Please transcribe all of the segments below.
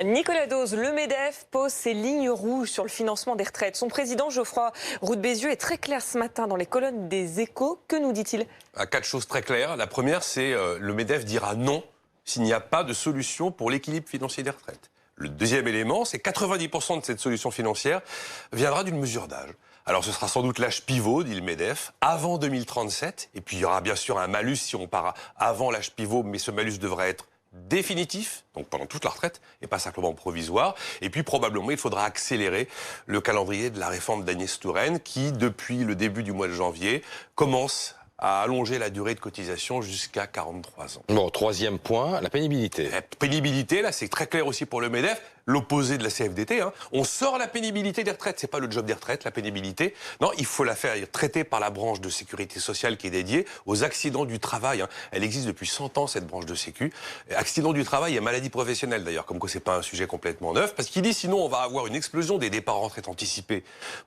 Nicolas Dose, le MEDEF pose ses lignes rouges sur le financement des retraites. Son président, Geoffroy Roux de Bézieux, est très clair ce matin dans les colonnes des Échos. Que nous dit-il? Quatre choses très claires. La première, c'est le MEDEF dira non s'il n'y a pas de solution pour l'équilibre financier des retraites. Le deuxième élément, c'est 90% de cette solution financière viendra d'une mesure d'âge. Alors ce sera sans doute l'âge pivot, dit le MEDEF, avant 2037. Et puis il y aura bien sûr un malus si on part avant l'âge pivot, mais ce malus devrait être définitif, donc pendant toute la retraite, et pas simplement provisoire. Et puis probablement, il faudra accélérer le calendrier de la réforme d'Agnès Touraine, qui, depuis le début du mois de janvier, commence à allonger la durée de cotisation jusqu'à 43 ans. Bon, troisième point, la pénibilité. La pénibilité, là, c'est très clair aussi pour le MEDEF, l'opposé de la CFDT. On sort la pénibilité des retraites. C'est pas le job des retraites, la pénibilité. Non, il faut la faire traiter par la branche de sécurité sociale qui est dédiée aux accidents du travail. Elle existe depuis 100 ans, cette branche de sécu. Accidents du travail et maladies professionnelles, d'ailleurs, comme quoi c'est pas un sujet complètement neuf. Parce qu'il dit, sinon, on va avoir une explosion des départs en retraite anticipés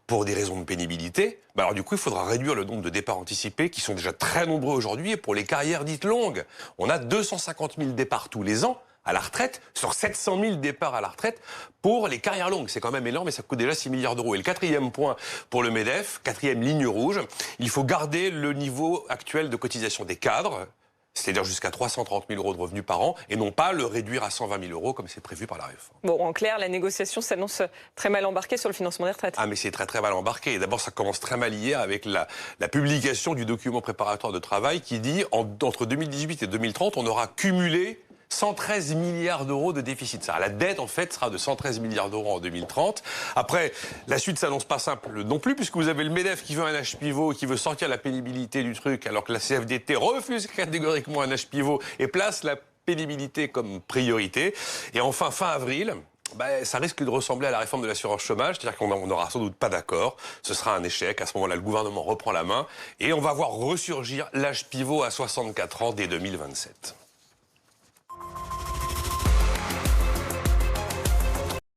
pour des raisons de pénibilité. Alors du coup, il faudra réduire le nombre de départs anticipés, qui sont déjà très nombreux aujourd'hui, et pour les carrières dites longues. On a 250 000 départs tous les ans à la retraite, sur 700 000 départs à la retraite pour les carrières longues. C'est quand même énorme et ça coûte déjà 6 milliards d'euros. Et le quatrième point pour le MEDEF, quatrième ligne rouge, il faut garder le niveau actuel de cotisation des cadres, c'est-à-dire jusqu'à 330 000 euros de revenus par an, et non pas le réduire à 120 000 euros comme c'est prévu par la réforme. Bon, en clair, la négociation s'annonce très mal embarquée sur le financement des retraites. Ah, mais c'est très mal embarqué. D'abord, ça commence très mal hier avec la publication du document préparatoire de travail qui dit entre 2018 et 2030, on aura cumulé 113 milliards d'euros de déficit. La dette, en fait, sera de 113 milliards d'euros en 2030. Après, la suite s'annonce pas simple non plus, puisque vous avez le MEDEF qui veut un âge pivot, qui veut sortir la pénibilité du truc, alors que la CFDT refuse catégoriquement un âge pivot et place la pénibilité comme priorité. Et enfin, fin avril, ça risque de ressembler à la réforme de l'assurance chômage, c'est-à-dire qu'on n'aura sans doute pas d'accord, ce sera un échec, à ce moment-là le gouvernement reprend la main et on va voir ressurgir l'âge pivot à 64 ans dès 2027.